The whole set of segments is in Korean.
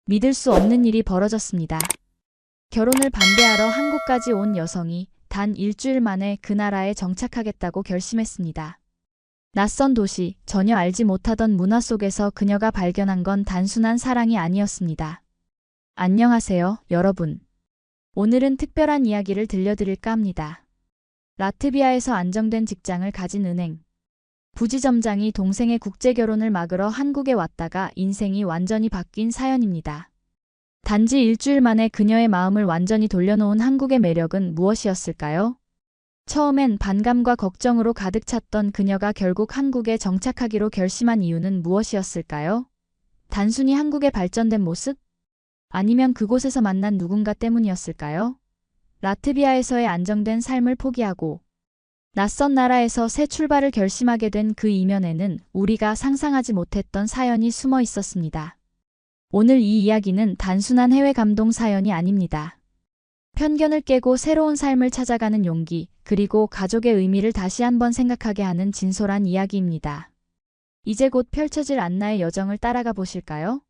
믿을 수 없는 일이 벌어졌습니다. 결혼을 반대하러 한국까지 온 여성이 단 일주일 만에 그 나라에 정착하겠다고 결심했습니다. 낯선 도시, 전혀 알지 못하던 문화 속에서 그녀가 발견한 건 단순한 사랑이 아니었습니다. 안녕하세요, 여러분. 오늘은 특별한 이야기를 들려드릴까 합니다. 라트비아에서 안정된 직장을 가진 은행 부지점장이 동생의 국제결혼을 막으러 한국에 왔다가 인생이 완전히 바뀐 사연입니다. 단지 일주일 만에 그녀의 마음을 완전히 돌려놓은 한국의 매력은 무엇이었을까요? 처음엔 반감과 걱정으로 가득 찼던 그녀가 결국 한국에 정착하기로 결심한 이유는 무엇이었을까요? 단순히 한국의 발전된 모습? 아니면 그곳에서 만난 누군가 때문이었을까요? 라트비아에서의 안정된 삶을 포기하고 낯선 나라에서 새 출발을 결심하게 된 그 이면에는 우리가 상상하지 못했던 사연이 숨어 있었습니다. 오늘 이 이야기는 단순한 해외 감동 사연이 아닙니다. 편견을 깨고 새로운 삶을 찾아가는 용기, 그리고 가족의 의미를 다시 한번 생각하게 하는 진솔한 이야기입니다. 이제 곧 펼쳐질 안나의 여정을 따라가 보실까요?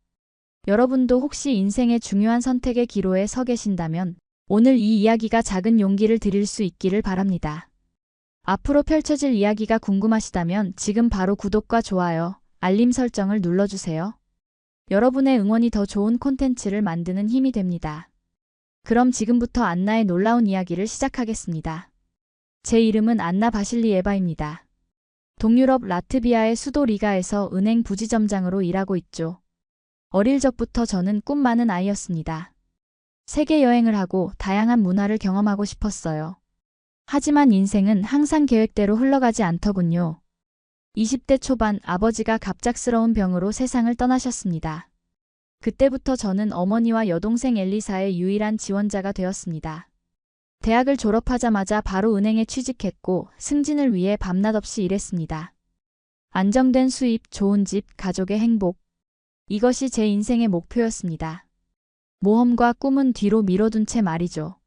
여러분도 혹시 인생의 중요한 선택의 기로에 서 계신다면 오늘 이 이야기가 작은 용기를 드릴 수 있기를 바랍니다. 앞으로 펼쳐질 이야기가 궁금하시다면 지금 바로 구독과 좋아요, 알림 설정을 눌러주세요. 여러분의 응원이 더 좋은 콘텐츠를 만드는 힘이 됩니다. 그럼 지금부터 안나의 놀라운 이야기를 시작하겠습니다. 제 이름은 안나 바실리에바입니다. 동유럽 라트비아의 수도 리가에서 은행 부지점장으로 일하고 있죠. 어릴 적부터 저는 꿈 많은 아이였습니다. 세계 여행을 하고 다양한 문화를 경험하고 싶었어요. 하지만 인생은 항상 계획대로 흘러가지 않더군요. 20대 초반 아버지가 갑작스러운 병으로 세상을 떠나셨습니다. 그때부터 저는 어머니와 여동생 엘리사의 유일한 지원자가 되었습니다. 대학을 졸업하자마자 바로 은행에 취직했고 승진을 위해 밤낮 없이 일했습니다. 안정된 수입, 좋은 집, 가족의 행복. 이것이 제 인생의 목표였습니다. 모험과 꿈은 뒤로 미뤄둔 채 말이죠.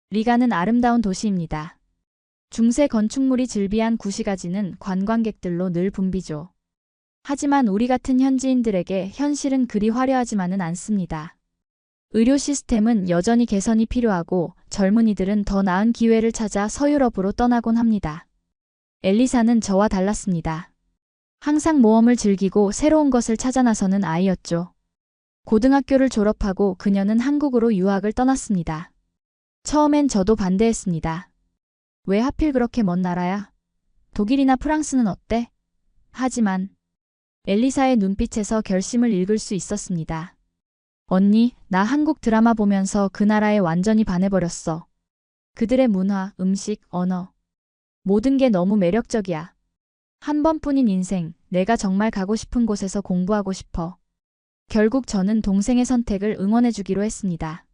리가는 아름다운 도시입니다. 중세 건축물이 즐비한 구시가지는 관광객들로 늘 붐비죠. 하지만 우리 같은 현지인들에게 현실은 그리 화려하지만은 않습니다. 의료 시스템은 여전히 개선이 필요하고 젊은이들은 더 나은 기회를 찾아 서유럽으로 떠나곤 합니다. 엘리사는 저와 달랐습니다. 항상 모험을 즐기고 새로운 것을 찾아 나서는 아이였죠. 고등학교를 졸업하고 그녀는 한국으로 유학을 떠났습니다. 처음엔 저도 반대했습니다. 왜 하필 그렇게 먼 나라야? 독일이나 프랑스는 어때? 하지만 엘리사의 눈빛에서 결심을 읽을 수 있었습니다. 언니, 나 한국 드라마 보면서 그 나라에 완전히 반해버렸어. 그들의 문화, 음식, 언어. 모든 게 너무 매력적이야. 한 번뿐인 인생, 내가 정말 가고 싶은 곳에서 공부하고 싶어. 결국 저는 동생의 선택을 응원해주기로 했습니다.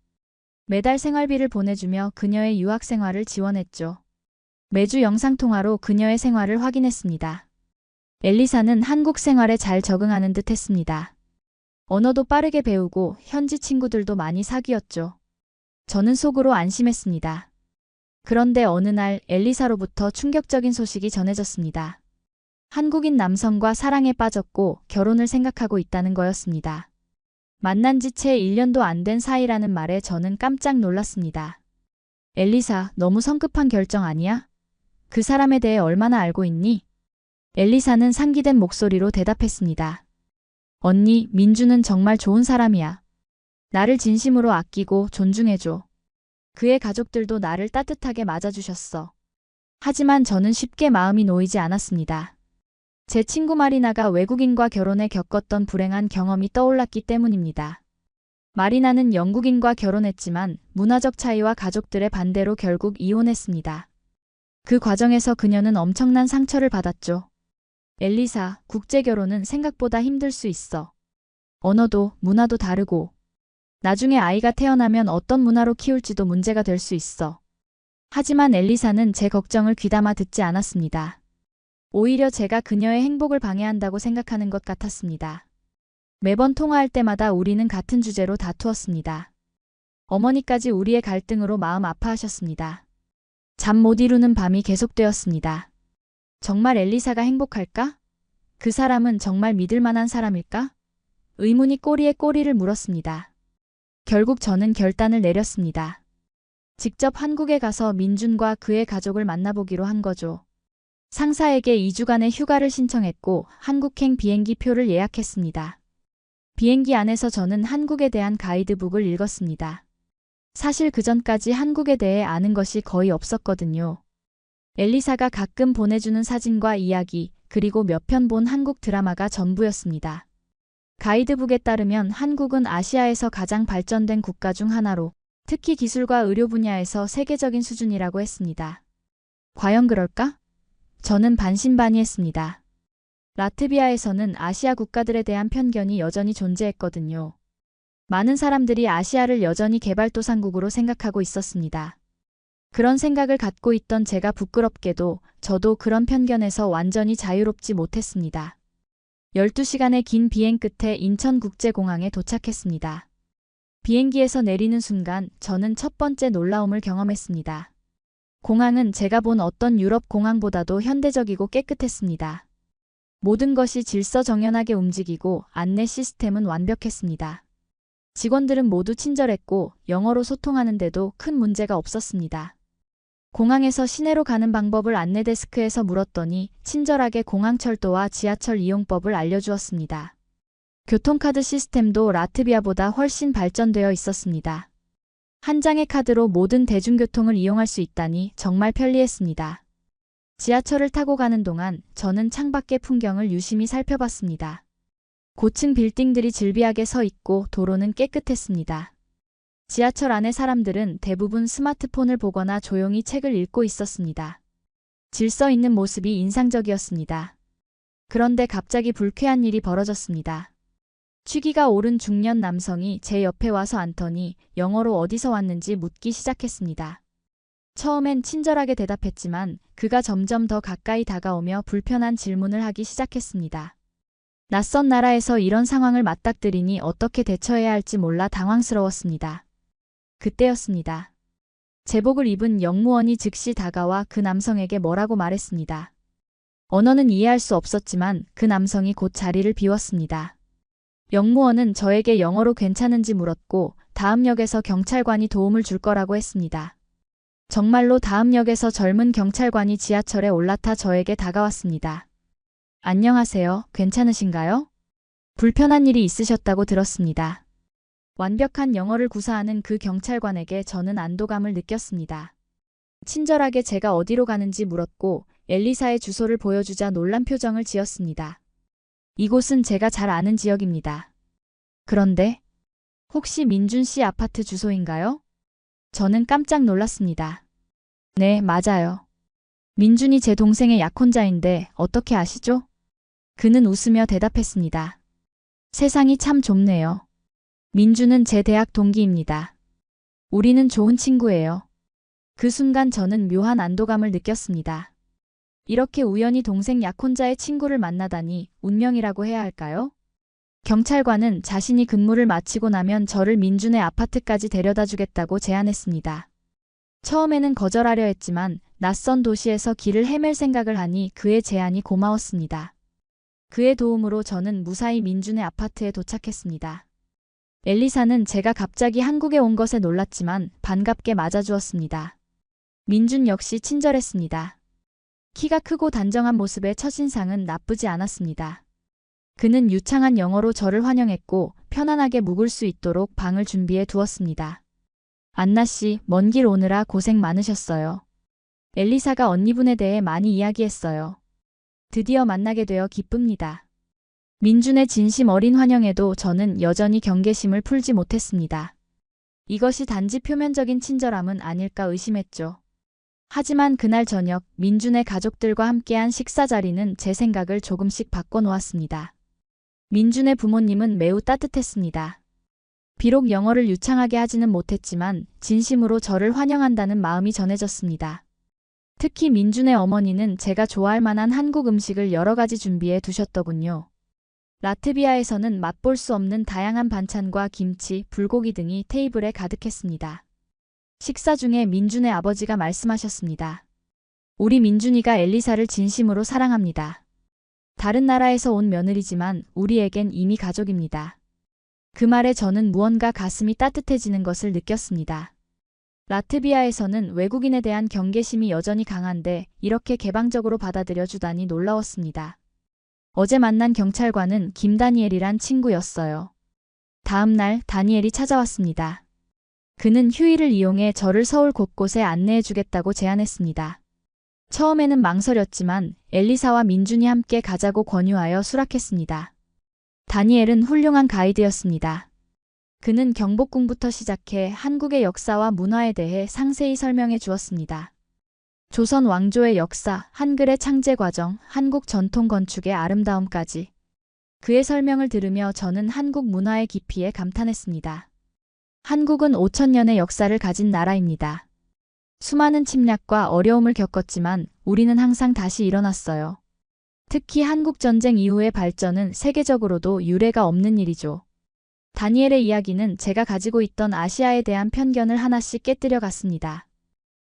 매달 생활비를 보내주며 그녀의 유학 생활을 지원했죠. 매주 영상통화로 그녀의 생활을 확인했습니다. 엘리사는 한국 생활에 잘 적응하는 듯 했습니다. 언어도 빠르게 배우고 현지 친구들도 많이 사귀었죠. 저는 속으로 안심했습니다. 그런데 어느 날 엘리사로부터 충격적인 소식이 전해졌습니다. 한국인 남성과 사랑에 빠졌고 결혼을 생각하고 있다는 거였습니다. 만난 지 채 1년도 안 된 사이라는 말에 저는 깜짝 놀랐습니다. 엘리사, 너무 성급한 결정 아니야? 그 사람에 대해 얼마나 알고 있니? 엘리사는 상기된 목소리로 대답했습니다. 언니, 민주는 정말 좋은 사람이야. 나를 진심으로 아끼고 존중해줘. 그의 가족들도 나를 따뜻하게 맞아주셨어. 하지만 저는 쉽게 마음이 놓이지 않았습니다. 제 친구 마리나가 외국인과 결혼해 겪었던 불행한 경험이 떠올랐기 때문입니다. 마리나는 영국인과 결혼했지만 문화적 차이와 가족들의 반대로 결국 이혼했습니다. 그 과정에서 그녀는 엄청난 상처를 받았죠. 엘리사, 국제결혼은 생각보다 힘들 수 있어. 언어도, 문화도 다르고. 나중에 아이가 태어나면 어떤 문화로 키울지도 문제가 될 수 있어. 하지만 엘리사는 제 걱정을 귀담아 듣지 않았습니다. 오히려 제가 그녀의 행복을 방해한다고 생각하는 것 같았습니다. 매번 통화할 때마다 우리는 같은 주제로 다투었습니다. 어머니까지 우리의 갈등으로 마음 아파하셨습니다. 잠 못 이루는 밤이 계속되었습니다. 정말 엘리사가 행복할까? 그 사람은 정말 믿을 만한 사람일까? 의문이 꼬리에 꼬리를 물었습니다. 결국 저는 결단을 내렸습니다. 직접 한국에 가서 민준과 그의 가족을 만나보기로 한 거죠. 상사에게 2주간의 휴가를 신청했고 한국행 비행기 표를 예약했습니다. 비행기 안에서 저는 한국에 대한 가이드북을 읽었습니다. 사실 그전까지 한국에 대해 아는 것이 거의 없었거든요. 엘리사가 가끔 보내주는 사진과 이야기, 그리고 몇 편 본 한국 드라마가 전부였습니다. 가이드북에 따르면 한국은 아시아에서 가장 발전된 국가 중 하나로 특히 기술과 의료 분야에서 세계적인 수준이라고 했습니다. 과연 그럴까? 저는 반신반의했습니다. 라트비아에서는 아시아 국가들에 대한 편견이 여전히 존재했거든요. 많은 사람들이 아시아를 여전히 개발도상국으로 생각하고 있었습니다. 그런 생각을 갖고 있던 제가 부끄럽게도 저도 그런 편견에서 완전히 자유롭지 못했습니다. 12시간의 긴 비행 끝에 인천국제공항에 도착했습니다. 비행기에서 내리는 순간 저는 첫 번째 놀라움을 경험했습니다. 공항은 제가 본 어떤 유럽 공항보다도 현대적이고 깨끗했습니다. 모든 것이 질서정연하게 움직이고 안내 시스템은 완벽했습니다. 직원들은 모두 친절했고 영어로 소통하는데도 큰 문제가 없었습니다. 공항에서 시내로 가는 방법을 안내 데스크에서 물었더니 친절하게 공항철도와 지하철 이용법을 알려주었습니다. 교통카드 시스템도 라트비아보다 훨씬 발전되어 있었습니다. 한 장의 카드로 모든 대중교통을 이용할 수 있다니 정말 편리했습니다. 지하철을 타고 가는 동안 저는 창밖의 풍경을 유심히 살펴봤습니다. 고층 빌딩들이 질비하게 서 있고 도로는 깨끗했습니다. 지하철 안의 사람들은 대부분 스마트폰을 보거나 조용히 책을 읽고 있었습니다. 질서 있는 모습이 인상적이었습니다. 그런데 갑자기 불쾌한 일이 벌어졌습니다. 취기가 오른 중년 남성이 제 옆에 와서 앉더니 영어로 어디서 왔는지 묻기 시작했습니다. 처음엔 친절하게 대답했지만 그가 점점 더 가까이 다가오며 불편한 질문을 하기 시작했습니다. 낯선 나라에서 이런 상황을 맞닥뜨리니 어떻게 대처해야 할지 몰라 당황스러웠습니다. 그때였습니다. 제복을 입은 영무원이 즉시 다가와 그 남성에게 뭐라고 말했습니다. 언어는 이해할 수 없었지만 그 남성이 곧 자리를 비웠습니다. 영무원은 저에게 영어로 괜찮은지 물었고 다음 역에서 경찰관이 도움을 줄 거라고 했습니다. 정말로 다음 역에서 젊은 경찰관이 지하철에 올라타 저에게 다가왔습니다. 안녕하세요. 괜찮으신가요? 불편한 일이 있으셨다고 들었습니다. 완벽한 영어를 구사하는 그 경찰관에게 저는 안도감을 느꼈습니다. 친절하게 제가 어디로 가는지 물었고 엘리사의 주소를 보여주자 놀란 표정을 지었습니다. 이곳은 제가 잘 아는 지역입니다. 그런데 혹시 민준 씨 아파트 주소인가요? 저는 깜짝 놀랐습니다. 네, 맞아요. 민준이 제 동생의 약혼자인데 어떻게 아시죠? 그는 웃으며 대답했습니다. 세상이 참 좁네요. 민준은 제 대학 동기입니다. 우리는 좋은 친구예요. 그 순간 저는 묘한 안도감을 느꼈습니다. 이렇게 우연히 동생 약혼자의 친구를 만나다니 운명이라고 해야 할까요? 경찰관은 자신이 근무를 마치고 나면 저를 민준의 아파트까지 데려다 주겠다고 제안했습니다. 처음에는 거절하려 했지만 낯선 도시에서 길을 헤맬 생각을 하니 그의 제안이 고마웠습니다. 그의 도움으로 저는 무사히 민준의 아파트에 도착했습니다. 엘리사는 제가 갑자기 한국에 온 것에 놀랐지만 반갑게 맞아주었습니다. 민준 역시 친절했습니다. 키가 크고 단정한 모습의 첫인상은 나쁘지 않았습니다. 그는 유창한 영어로 저를 환영했고 편안하게 묵을 수 있도록 방을 준비해 두었습니다. 안나 씨, 먼 길 오느라 고생 많으셨어요. 엘리사가 언니분에 대해 많이 이야기했어요. 드디어 만나게 되어 기쁩니다. 민준의 진심 어린 환영에도 저는 여전히 경계심을 풀지 못했습니다. 이것이 단지 표면적인 친절함은 아닐까 의심했죠. 하지만 그날 저녁 민준의 가족들과 함께한 식사 자리는 제 생각을 조금씩 바꿔놓았습니다. 민준의 부모님은 매우 따뜻했습니다. 비록 영어를 유창하게 하지는 못했지만 진심으로 저를 환영한다는 마음이 전해졌습니다. 특히 민준의 어머니는 제가 좋아할 만한 한국 음식을 여러 가지 준비해 두셨더군요. 라트비아에서는 맛볼 수 없는 다양한 반찬과 김치, 불고기 등이 테이블에 가득했습니다. 식사 중에 민준의 아버지가 말씀하셨습니다. 우리 민준이가 엘리사를 진심으로 사랑합니다. 다른 나라에서 온 며느리지만 우리에겐 이미 가족입니다. 그 말에 저는 무언가 가슴이 따뜻해지는 것을 느꼈습니다. 라트비아에서는 외국인에 대한 경계심이 여전히 강한데 이렇게 개방적으로 받아들여 주다니 놀라웠습니다. 어제 만난 경찰관은 김다니엘이란 친구였어요. 다음 날 다니엘이 찾아왔습니다. 그는 휴일을 이용해 저를 서울 곳곳에 안내해 주겠다고 제안했습니다. 처음에는 망설였지만 엘리사와 민준이 함께 가자고 권유하여 수락했습니다. 다니엘은 훌륭한 가이드였습니다. 그는 경복궁부터 시작해 한국의 역사와 문화에 대해 상세히 설명해 주었습니다. 조선 왕조의 역사, 한글의 창제 과정, 한국 전통 건축의 아름다움까지. 그의 설명을 들으며 저는 한국 문화의 깊이에 감탄했습니다. 한국은 5,000년의 역사를 가진 나라입니다. 수많은 침략과 어려움을 겪었지만 우리는 항상 다시 일어났어요. 특히 한국전쟁 이후의 발전은 세계적으로도 유례가 없는 일이죠. 다니엘의 이야기는 제가 가지고 있던 아시아에 대한 편견을 하나씩 깨뜨려 갔습니다.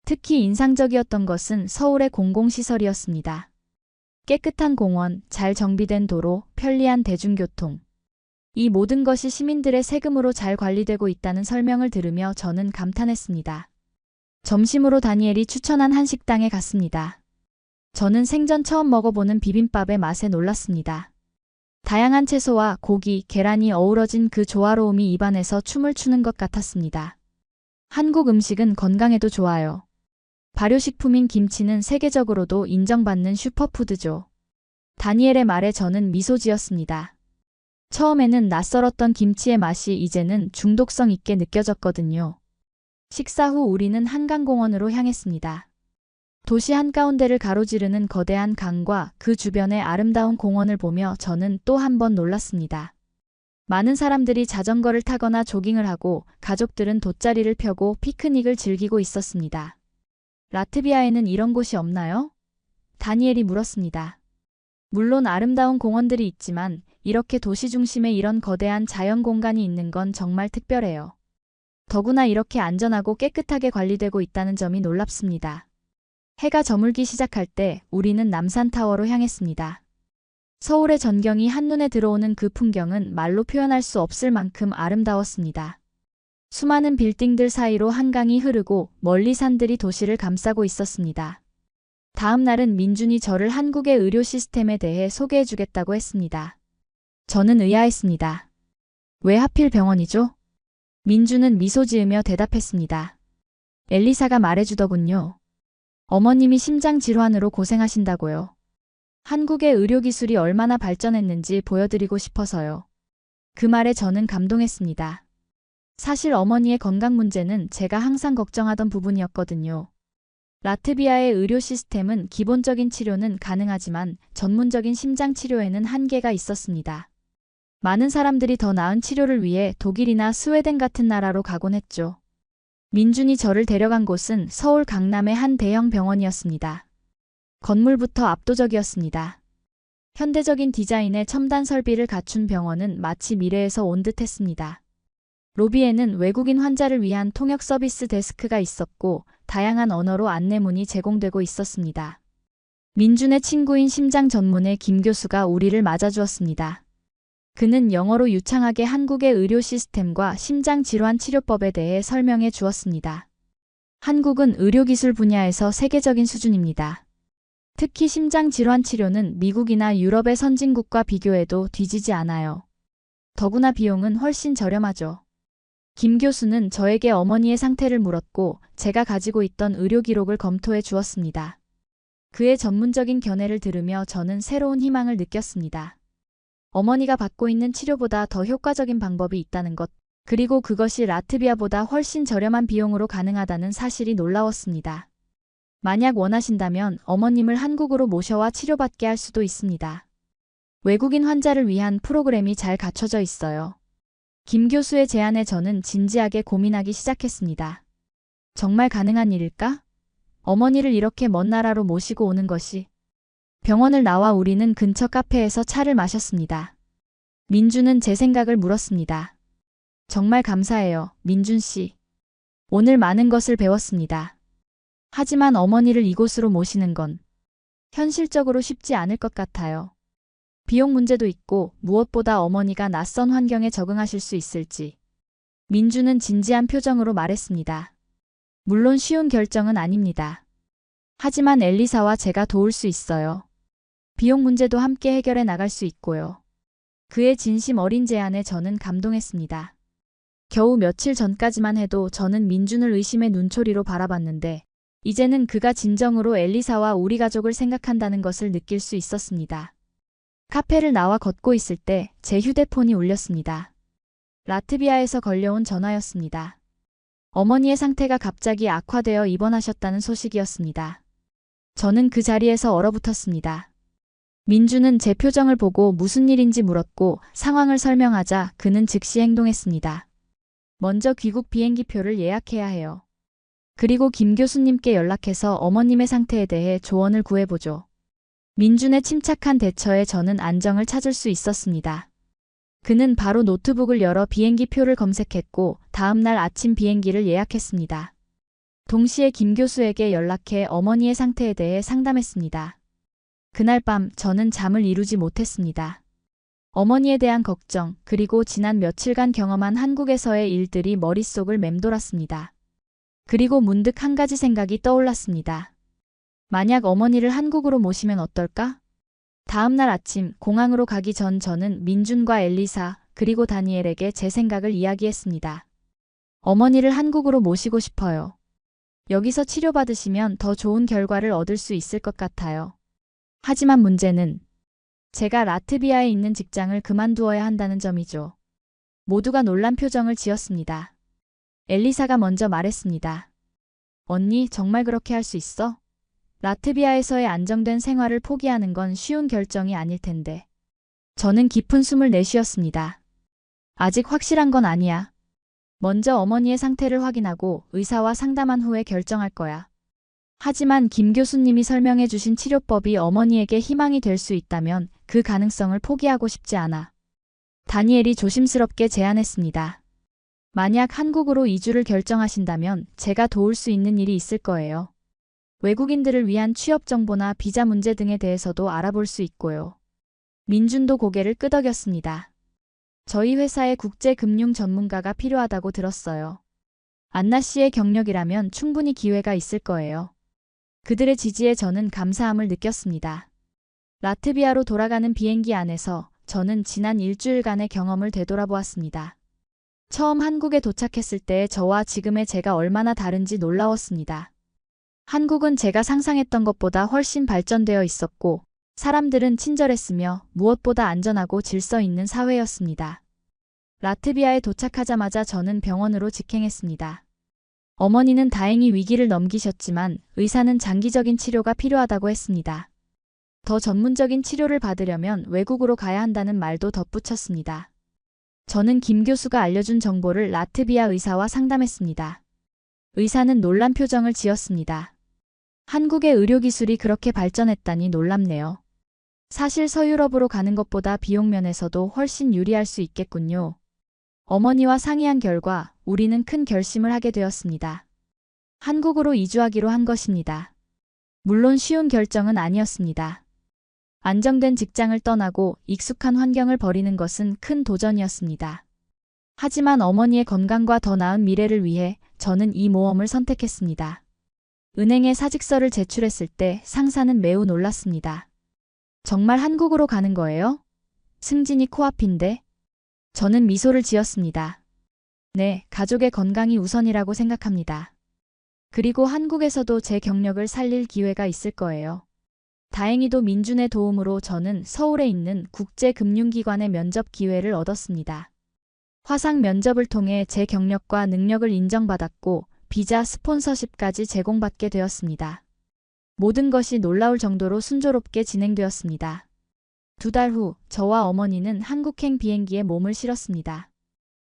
특히 인상적이었던 것은 서울의 공공시설이었습니다. 깨끗한 공원, 잘 정비된 도로, 편리한 대중교통. 이 모든 것이 시민들의 세금으로 잘 관리되고 있다는 설명을 들으며 저는 감탄했습니다. 점심으로 다니엘이 추천한 한식당에 갔습니다. 저는 생전 처음 먹어보는 비빔밥의 맛에 놀랐습니다. 다양한 채소와 고기, 계란이 어우러진 그 조화로움이 입안에서 춤을 추는 것 같았습니다. 한국 음식은 건강에도 좋아요. 발효식품인 김치는 세계적으로도 인정받는 슈퍼푸드죠. 다니엘의 말에 저는 미소 지었습니다. 처음에는 낯설었던 김치의 맛이 이제는 중독성 있게 느껴졌거든요. 식사 후 우리는 한강공원으로 향했습니다. 도시 한가운데를 가로지르는 거대한 강과 그 주변의 아름다운 공원을 보며 저는 또 한 번 놀랐습니다. 많은 사람들이 자전거를 타거나 조깅을 하고 가족들은 돗자리를 펴고 피크닉을 즐기고 있었습니다. 라트비아에는 이런 곳이 없나요? 다니엘이 물었습니다. 물론 아름다운 공원들이 있지만 이렇게 도시 중심에 이런 거대한 자연 공간이 있는 건 정말 특별해요. 더구나 이렇게 안전하고 깨끗하게 관리되고 있다는 점이 놀랍습니다. 해가 저물기 시작할 때 우리는 남산타워로 향했습니다. 서울의 전경이 한눈에 들어오는 그 풍경은 말로 표현할 수 없을 만큼 아름다웠습니다. 수많은 빌딩들 사이로 한강이 흐르고 멀리 산들이 도시를 감싸고 있었습니다. 다음 날은 민준이 저를 한국의 의료 시스템에 대해 소개해 주겠다고 했습니다. 저는 의아했습니다. 왜 하필 병원이죠? 민준은 미소 지으며 대답했습니다. 엘리사가 말해주더군요. 어머님이 심장질환으로 고생하신다고요. 한국의 의료기술이 얼마나 발전했는지 보여드리고 싶어서요. 그 말에 저는 감동했습니다. 사실 어머니의 건강 문제는 제가 항상 걱정하던 부분이었거든요. 라트비아의 의료 시스템은 기본적인 치료는 가능하지만 전문적인 심장 치료에는 한계가 있었습니다. 많은 사람들이 더 나은 치료를 위해 독일이나 스웨덴 같은 나라로 가곤 했죠. 민준이 저를 데려간 곳은 서울 강남의 한 대형 병원이었습니다. 건물부터 압도적이었습니다. 현대적인 디자인의 첨단 설비를 갖춘 병원은 마치 미래에서 온 듯했습니다. 로비에는 외국인 환자를 위한 통역 서비스 데스크가 있었고 다양한 언어로 안내문이 제공되고 있었습니다. 민준의 친구인 심장 전문의 김 교수가 우리를 맞아주었습니다. 그는 영어로 유창하게 한국의 의료 시스템과 심장질환 치료법에 대해 설명해 주었습니다. 한국은 의료기술 분야에서 세계적인 수준입니다. 특히 심장질환 치료는 미국이나 유럽의 선진국과 비교해도 뒤지지 않아요. 더구나 비용은 훨씬 저렴하죠. 김 교수는 저에게 어머니의 상태를 물었고 제가 가지고 있던 의료 기록을 검토해 주었습니다. 그의 전문적인 견해를 들으며 저는 새로운 희망을 느꼈습니다. 어머니가 받고 있는 치료보다 더 효과적인 방법이 있다는 것, 그리고 그것이 라트비아보다 훨씬 저렴한 비용으로 가능하다는 사실이 놀라웠습니다. 만약 원하신다면 어머님을 한국으로 모셔와 치료받게 할 수도 있습니다. 외국인 환자를 위한 프로그램이 잘 갖춰져 있어요. 김 교수의 제안에 저는 진지하게 고민하기 시작했습니다. 정말 가능한 일일까? 어머니를 이렇게 먼 나라로 모시고 오는 것이. 병원을 나와 우리는 근처 카페에서 차를 마셨습니다. 민준은 제 생각을 물었습니다. 정말 감사해요, 민준 씨. 오늘 많은 것을 배웠습니다. 하지만 어머니를 이곳으로 모시는 건 현실적으로 쉽지 않을 것 같아요. 비용 문제도 있고 무엇보다 어머니가 낯선 환경에 적응하실 수 있을지. 민주는 진지한 표정으로 말했습니다. 물론 쉬운 결정은 아닙니다. 하지만 엘리사와 제가 도울 수 있어요. 비용 문제도 함께 해결해 나갈 수 있고요. 그의 진심 어린 제안에 저는 감동했습니다. 겨우 며칠 전까지만 해도 저는 민준을 의심의 눈초리로 바라봤는데 이제는 그가 진정으로 엘리사와 우리 가족을 생각한다는 것을 느낄 수 있었습니다. 카페를 나와 걷고 있을 때 제 휴대폰이 울렸습니다. 라트비아에서 걸려온 전화였습니다. 어머니의 상태가 갑자기 악화되어 입원하셨다는 소식이었습니다. 저는 그 자리에서 얼어붙었습니다. 민주는 제 표정을 보고 무슨 일인지 물었고 상황을 설명하자 그는 즉시 행동했습니다. 먼저 귀국 비행기표를 예약해야 해요. 그리고 김 교수님께 연락해서 어머님의 상태에 대해 조언을 구해보죠. 민준의 침착한 대처에 저는 안정을 찾을 수 있었습니다. 그는 바로 노트북을 열어 비행기표를 검색했고 다음 날 아침 비행기를 예약했습니다. 동시에 김 교수에게 연락해 어머니의 상태에 대해 상담했습니다. 그날 밤 저는 잠을 이루지 못했습니다. 어머니에 대한 걱정 그리고 지난 며칠간 경험한 한국에서의 일들이 머릿속을 맴돌았습니다. 그리고 문득 한 가지 생각이 떠올랐습니다. 만약 어머니를 한국으로 모시면 어떨까? 다음 날 아침 공항으로 가기 전 저는 민준과 엘리사 그리고 다니엘에게 제 생각을 이야기했습니다. 어머니를 한국으로 모시고 싶어요. 여기서 치료받으시면 더 좋은 결과를 얻을 수 있을 것 같아요. 하지만 문제는 제가 라트비아에 있는 직장을 그만두어야 한다는 점이죠. 모두가 놀란 표정을 지었습니다. 엘리사가 먼저 말했습니다. 언니, 정말 그렇게 할 수 있어? 라트비아에서의 안정된 생활을 포기하는 건 쉬운 결정이 아닐 텐데. 저는 깊은 숨을 내쉬었습니다. 아직 확실한 건 아니야. 먼저 어머니의 상태를 확인하고 의사와 상담한 후에 결정할 거야. 하지만 김 교수님이 설명해 주신 치료법이 어머니에게 희망이 될 수 있다면 그 가능성을 포기하고 싶지 않아. 다니엘이 조심스럽게 제안했습니다. 만약 한국으로 이주를 결정하신다면 제가 도울 수 있는 일이 있을 거예요. 외국인들을 위한 취업 정보나 비자 문제 등에 대해서도 알아볼 수 있고요. 민준도 고개를 끄덕였습니다. 저희 회사에 국제금융 전문가가 필요하다고 들었어요. 안나 씨의 경력이라면 충분히 기회가 있을 거예요. 그들의 지지에 저는 감사함을 느꼈습니다. 라트비아로 돌아가는 비행기 안에서 저는 지난 일주일간의 경험을 되돌아보았습니다. 처음 한국에 도착했을 때의 저와 지금의 제가 얼마나 다른지 놀라웠습니다. 한국은 제가 상상했던 것보다 훨씬 발전되어 있었고 사람들은 친절했으며 무엇보다 안전하고 질서 있는 사회였습니다. 라트비아에 도착하자마자 저는 병원으로 직행했습니다. 어머니는 다행히 위기를 넘기셨지만 의사는 장기적인 치료가 필요하다고 했습니다. 더 전문적인 치료를 받으려면 외국으로 가야 한다는 말도 덧붙였습니다. 저는 김 교수가 알려준 정보를 라트비아 의사와 상담했습니다. 의사는 놀란 표정을 지었습니다. 한국의 의료기술이 그렇게 발전했다니 놀랍네요. 사실 서유럽으로 가는 것보다 비용 면에서도 훨씬 유리할 수 있겠군요. 어머니와 상의한 결과 우리는 큰 결심을 하게 되었습니다. 한국으로 이주하기로 한 것입니다. 물론 쉬운 결정은 아니었습니다. 안정된 직장을 떠나고 익숙한 환경을 버리는 것은 큰 도전이었습니다. 하지만 어머니의 건강과 더 나은 미래를 위해 저는 이 모험을 선택했습니다. 은행에 사직서를 제출했을 때 상사는 매우 놀랐습니다. 정말 한국으로 가는 거예요? 승진이 코앞인데? 저는 미소를 지었습니다. 네, 가족의 건강이 우선이라고 생각합니다. 그리고 한국에서도 제 경력을 살릴 기회가 있을 거예요. 다행히도 민준의 도움으로 저는 서울에 있는 국제금융기관의 면접 기회를 얻었습니다. 화상 면접을 통해 제 경력과 능력을 인정받았고 비자 스폰서십까지 제공받게 되었습니다. 모든 것이 놀라울 정도로 순조롭게 진행되었습니다. 2달 후 저와 어머니는 한국행 비행기에 몸을 실었습니다.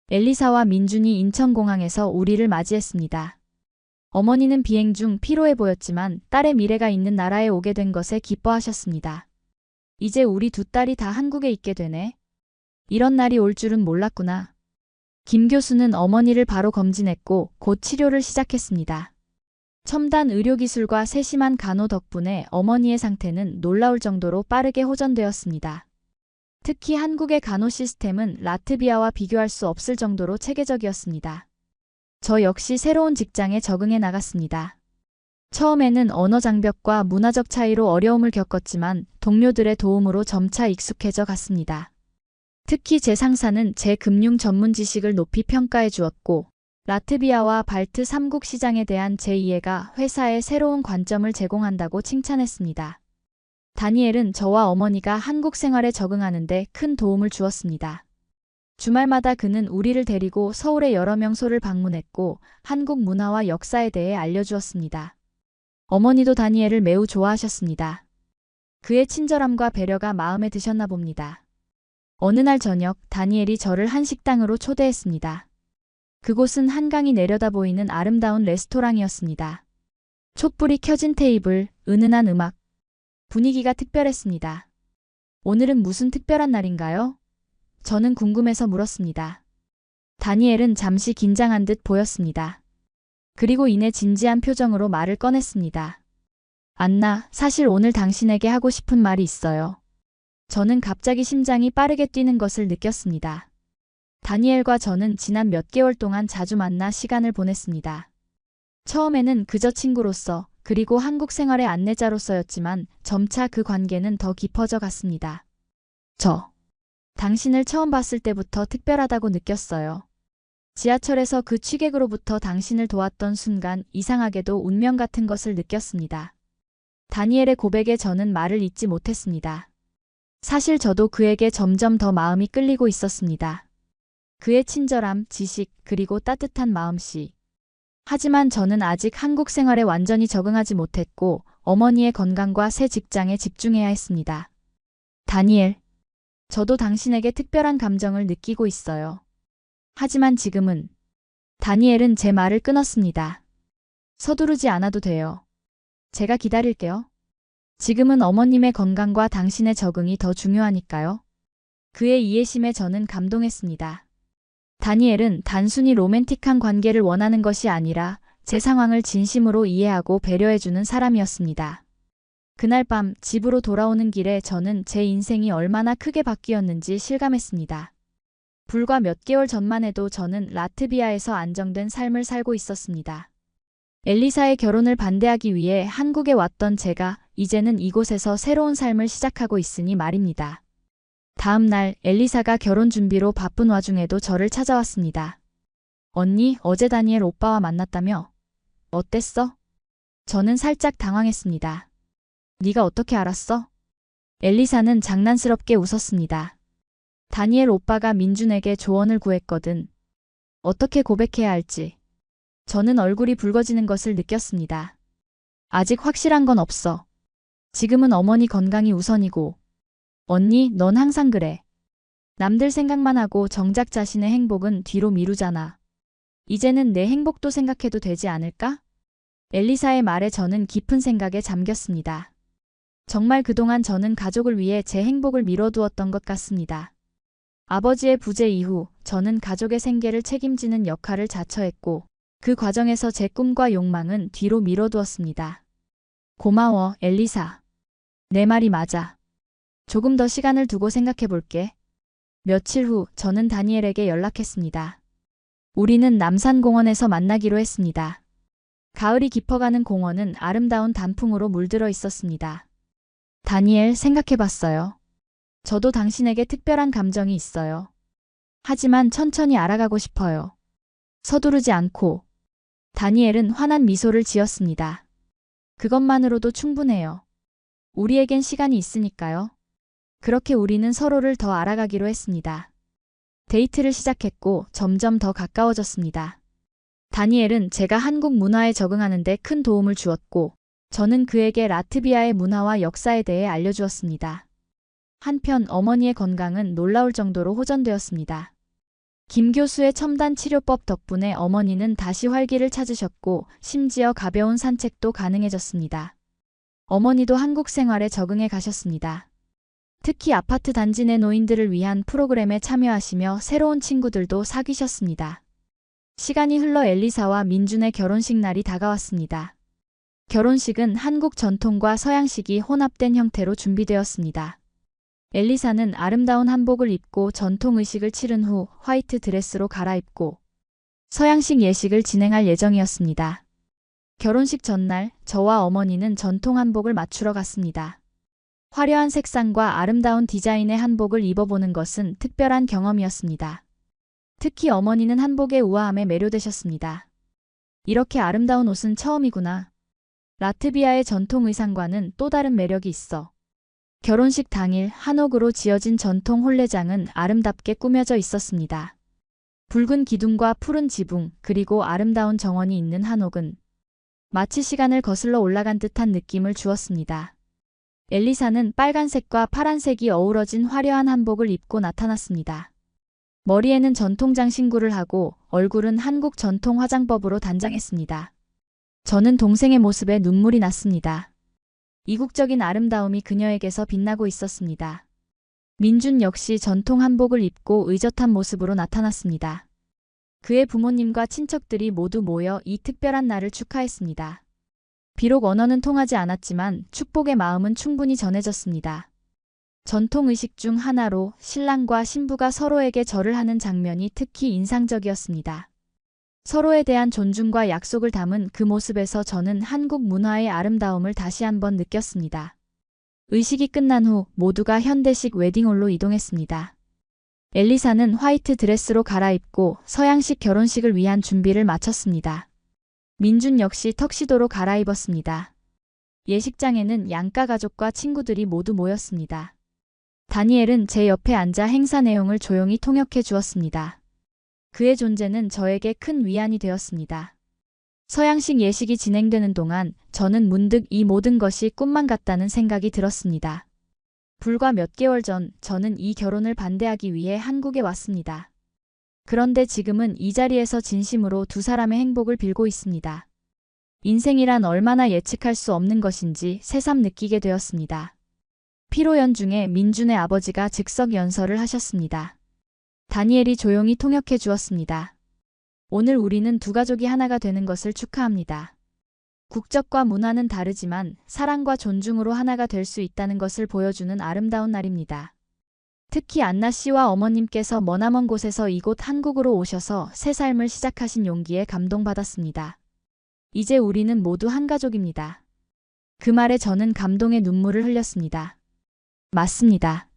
엘리사와 민준이 인천공항에서 우리를 맞이했습니다. 어머니는 비행 중 피로해 보였지만 딸의 미래가 있는 나라에 오게 된 것에 기뻐하셨습니다. 이제 우리 두 딸이 다 한국에 있게 되네. 이런 날이 올 줄은 몰랐구나. 김 교수는 어머니를 바로 검진했고 곧 치료를 시작했습니다. 첨단 의료기술과 세심한 간호 덕분에 어머니의 상태는 놀라울 정도로 빠르게 호전되었습니다. 특히 한국의 간호 시스템은 라트비아와 비교할 수 없을 정도로 체계적이었습니다. 저 역시 새로운 직장에 적응해 나갔습니다. 처음에는 언어 장벽과 문화적 차이로 어려움을 겪었지만 동료들의 도움으로 점차 익숙해져 갔습니다. 특히 제 상사는 제 금융 전문 지식을 높이 평가해 주었고, 라트비아와 발트 3국 시장에 대한 제 이해가 회사에 새로운 관점을 제공한다고 칭찬했습니다. 다니엘은 저와 어머니가 한국 생활에 적응하는데 큰 도움을 주었습니다. 주말마다 그는 우리를 데리고 서울의 여러 명소를 방문했고 한국 문화와 역사에 대해 알려주었습니다. 어머니도 다니엘을 매우 좋아하셨습니다. 그의 친절함과 배려가 마음에 드셨나 봅니다. 어느 날 저녁 다니엘이 저를 한 식당으로 초대했습니다. 그곳은 한강이 내려다 보이는 아름다운 레스토랑이었습니다. 촛불이 켜진 테이블, 은은한 음악. 분위기가 특별했습니다. 오늘은 무슨 특별한 날인가요? 저는 궁금해서 물었습니다. 다니엘은 잠시 긴장한 듯 보였습니다. 그리고 이내 진지한 표정으로 말을 꺼냈습니다. 안나, 사실 오늘 당신에게 하고 싶은 말이 있어요. 저는 갑자기 심장이 빠르게 뛰는 것을 느꼈습니다. 다니엘과 저는 지난 몇 개월 동안 자주 만나 시간을 보냈습니다. 처음에는 그저 친구로서 그리고 한국 생활의 안내자로서였지만 점차 그 관계는 더 깊어져 갔습니다. 당신을 처음 봤을 때부터 특별하다고 느꼈어요. 지하철에서 그 취객으로부터 당신을 도왔던 순간 이상하게도 운명 같은 것을 느꼈습니다. 다니엘의 고백에 저는 말을 잇지 못했습니다. 사실 저도 그에게 점점 더 마음이 끌리고 있었습니다. 그의 친절함, 지식, 그리고 따뜻한 마음씨. 하지만 저는 아직 한국 생활에 완전히 적응하지 못했고 어머니의 건강과 새 직장에 집중해야 했습니다. 다니엘, 저도 당신에게 특별한 감정을 느끼고 있어요. 하지만 지금은 다니엘은 제 말을 끊었습니다. 서두르지 않아도 돼요. 제가 기다릴게요. 지금은 어머님의 건강과 당신의 적응이 더 중요하니까요. 그의 이해심에 저는 감동했습니다. 다니엘은 단순히 로맨틱한 관계를 원하는 것이 아니라 제 상황을 진심으로 이해하고 배려해주는 사람이었습니다. 그날 밤 집으로 돌아오는 길에 저는 제 인생이 얼마나 크게 바뀌었는지 실감했습니다. 불과 몇 개월 전만 해도 저는 라트비아에서 안정된 삶을 살고 있었습니다. 엘리사의 결혼을 반대하기 위해 한국에 왔던 제가 이제는 이곳에서 새로운 삶을 시작하고 있으니 말입니다. 다음 날 엘리사가 결혼 준비로 바쁜 와중에도 저를 찾아왔습니다. 언니, 어제 다니엘 오빠와 만났다며? 어땠어? 저는 살짝 당황했습니다. 네가 어떻게 알았어? 엘리사는 장난스럽게 웃었습니다. 다니엘 오빠가 민준에게 조언을 구했거든. 어떻게 고백해야 할지. 저는 얼굴이 붉어지는 것을 느꼈습니다. 아직 확실한 건 없어. 지금은 어머니 건강이 우선이고. 언니, 넌 항상 그래. 남들 생각만 하고 정작 자신의 행복은 뒤로 미루잖아. 이제는 내 행복도 생각해도 되지 않을까? 엘리사의 말에 저는 깊은 생각에 잠겼습니다. 정말 그동안 저는 가족을 위해 제 행복을 미뤄두었던 것 같습니다. 아버지의 부재 이후 저는 가족의 생계를 책임지는 역할을 자처했고 그 과정에서 제 꿈과 욕망은 뒤로 미뤄두었습니다. 고마워, 엘리사. 내 말이 맞아. 조금 더 시간을 두고 생각해 볼게. 며칠 후 저는 다니엘에게 연락했습니다. 우리는 남산공원에서 만나기로 했습니다. 가을이 깊어가는 공원은 아름다운 단풍으로 물들어 있었습니다. 다니엘, 생각해봤어요. 저도 당신에게 특별한 감정이 있어요. 하지만 천천히 알아가고 싶어요. 서두르지 않고. 다니엘은 환한 미소를 지었습니다. 그것만으로도 충분해요. 우리에겐 시간이 있으니까요. 그렇게 우리는 서로를 더 알아가기로 했습니다. 데이트를 시작했고 점점 더 가까워졌습니다. 다니엘은 제가 한국 문화에 적응하는 데 큰 도움을 주었고 저는 그에게 라트비아의 문화와 역사에 대해 알려주었습니다. 한편 어머니의 건강은 놀라울 정도로 호전되었습니다. 김 교수의 첨단 치료법 덕분에 어머니는 다시 활기를 찾으셨고 심지어 가벼운 산책도 가능해졌습니다. 어머니도 한국 생활에 적응해 가셨습니다. 특히 아파트 단지 내 노인들을 위한 프로그램에 참여하시며 새로운 친구들도 사귀셨습니다. 시간이 흘러 엘리사와 민준의 결혼식 날이 다가왔습니다. 결혼식은 한국 전통과 서양식이 혼합된 형태로 준비되었습니다. 엘리사는 아름다운 한복을 입고 전통 의식을 치른 후 화이트 드레스로 갈아입고 서양식 예식을 진행할 예정이었습니다. 결혼식 전날 저와 어머니는 전통 한복을 맞추러 갔습니다. 화려한 색상과 아름다운 디자인의 한복을 입어보는 것은 특별한 경험이었습니다. 특히 어머니는 한복의 우아함에 매료되셨습니다. 이렇게 아름다운 옷은 처음이구나. 라트비아의 전통 의상과는 또 다른 매력이 있어. 결혼식 당일 한옥으로 지어진 전통 혼례장은 아름답게 꾸며져 있었습니다. 붉은 기둥과 푸른 지붕 그리고 아름다운 정원이 있는 한옥은 마치 시간을 거슬러 올라간 듯한 느낌을 주었습니다. 엘리사는 빨간색과 파란색이 어우러진 화려한 한복을 입고 나타났습니다. 머리에는 전통장 신구를 하고 얼굴은 한국 전통 화장법으로 단장했습니다. 저는 동생의 모습에 눈물이 났습니다. 이국적인 아름다움이 그녀에게서 빛나고 있었습니다. 민준 역시 전통 한복을 입고 의젓한 모습으로 나타났습니다. 그의 부모님과 친척들이 모두 모여 이 특별한 날을 축하했습니다. 비록 언어는 통하지 않았지만 축복의 마음은 충분히 전해졌습니다. 전통 의식 중 하나로 신랑과 신부가 서로에게 절을 하는 장면이 특히 인상적이었습니다. 서로에 대한 존중과 약속을 담은 그 모습에서 저는 한국 문화의 아름다움을 다시 한번 느꼈습니다. 의식이 끝난 후 모두가 현대식 웨딩홀로 이동했습니다. 엘리사는 화이트 드레스로 갈아입고 서양식 결혼식을 위한 준비를 마쳤습니다. 민준 역시 턱시도로 갈아입었습니다. 예식장에는 양가 가족과 친구들이 모두 모였습니다. 다니엘은 제 옆에 앉아 행사 내용을 조용히 통역해 주었습니다. 그의 존재는 저에게 큰 위안이 되었습니다. 서양식 예식이 진행되는 동안 저는 문득 이 모든 것이 꿈만 같다는 생각이 들었습니다. 불과 몇 개월 전 저는 이 결혼을 반대하기 위해 한국에 왔습니다. 그런데 지금은 이 자리에서 진심으로 두 사람의 행복을 빌고 있습니다. 인생이란 얼마나 예측할 수 없는 것인지 새삼 느끼게 되었습니다. 피로연 중에 민준의 아버지가 즉석 연설을 하셨습니다. 다니엘이 조용히 통역해 주었습니다. 오늘 우리는 두 가족이 하나가 되는 것을 축하합니다. 국적과 문화는 다르지만 사랑과 존중으로 하나가 될 수 있다는 것을 보여주는 아름다운 날입니다. 특히 안나 씨와 어머님께서 머나먼 곳에서 이곳 한국으로 오셔서 새 삶을 시작하신 용기에 감동받았습니다. 이제 우리는 모두 한 가족입니다. 그 말에 저는 감동의 눈물을 흘렸습니다. 맞습니다.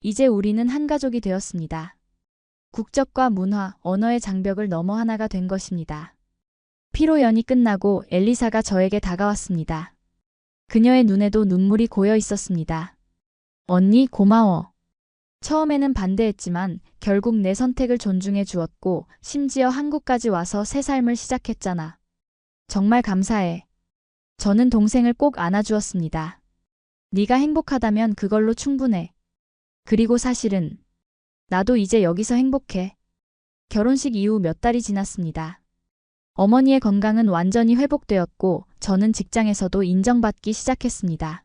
이제 우리는 한 가족이 되었습니다. 국적과 문화, 언어의 장벽을 넘어 하나가 된 것입니다. 피로연이 끝나고 엘리사가 저에게 다가왔습니다. 그녀의 눈에도 눈물이 고여 있었습니다. 언니, 고마워. 처음에는 반대했지만 결국 내 선택을 존중해 주었고 심지어 한국까지 와서 새 삶을 시작했잖아. 정말 감사해. 저는 동생을 꼭 안아주었습니다. 네가 행복하다면 그걸로 충분해. 그리고 사실은 나도 이제 여기서 행복해. 결혼식 이후 몇 달이 지났습니다. 어머니의 건강은 완전히 회복되었고 저는 직장에서도 인정받기 시작했습니다.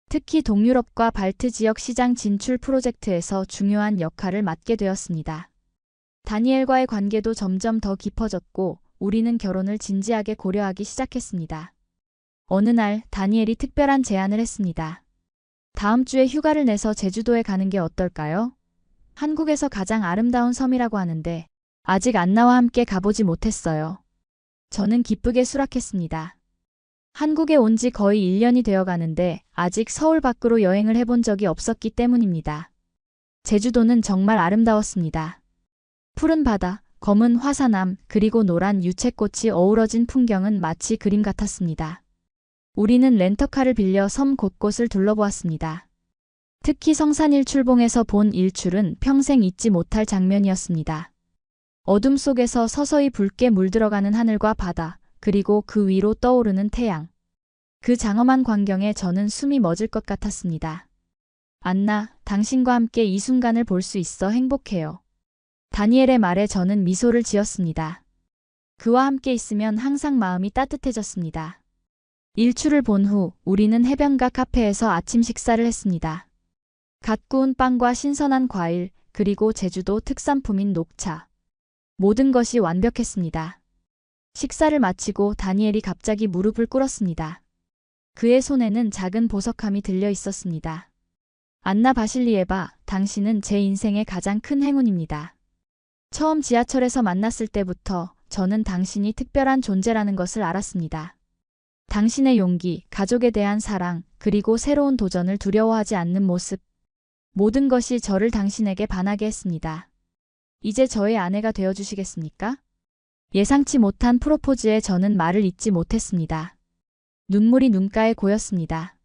특히 동유럽과 발트 지역 시장 진출 프로젝트에서 중요한 역할을 맡게 되었습니다. 다니엘과의 관계도 점점 더 깊어졌고 우리는 결혼을 진지하게 고려하기 시작했습니다. 어느 날 다니엘이 특별한 제안을 했습니다. 다음 주에 휴가를 내서 제주도에 가는 게 어떨까요? 한국에서 가장 아름다운 섬이라고 하는데 아직 안나와 함께 가보지 못했어요. 저는 기쁘게 수락했습니다. 한국에 온 지 거의 1년이 되어 가는데 아직 서울 밖으로 여행을 해본 적이 없었기 때문입니다. 제주도는 정말 아름다웠습니다. 푸른 바다, 검은 화산암, 그리고 노란 유채꽃이 어우러진 풍경은 마치 그림 같았습니다. 우리는 렌터카를 빌려 섬 곳곳을 둘러보았습니다. 특히 성산일출봉에서 본 일출은 평생 잊지 못할 장면이었습니다. 어둠 속에서 서서히 붉게 물들어가는 하늘과 바다, 그리고 그 위로 떠오르는 태양. 그 장엄한 광경에 저는 숨이 멎을 것 같았습니다. 안나, 당신과 함께 이 순간을 볼 수 있어 행복해요. 다니엘의 말에 저는 미소를 지었습니다. 그와 함께 있으면 항상 마음이 따뜻해졌습니다. 일출을 본 후 우리는 해변가 카페에서 아침 식사를 했습니다. 갓 구운 빵과 신선한 과일, 그리고 제주도 특산품인 녹차. 모든 것이 완벽했습니다. 식사를 마치고 다니엘이 갑자기 무릎을 꿇었습니다. 그의 손에는 작은 보석함이 들려 있었습니다. 안나 바실리에바, 당신은 제 인생의 가장 큰 행운입니다. 처음 지하철에서 만났을 때부터 저는 당신이 특별한 존재라는 것을 알았습니다. 당신의 용기, 가족에 대한 사랑, 그리고 새로운 도전을 두려워하지 않는 모습. 모든 것이 저를 당신에게 반하게 했습니다. 이제 저의 아내가 되어주시겠습니까? 예상치 못한 프로포즈에 저는 말을 잇지 못했습니다. 눈물이 눈가에 고였습니다.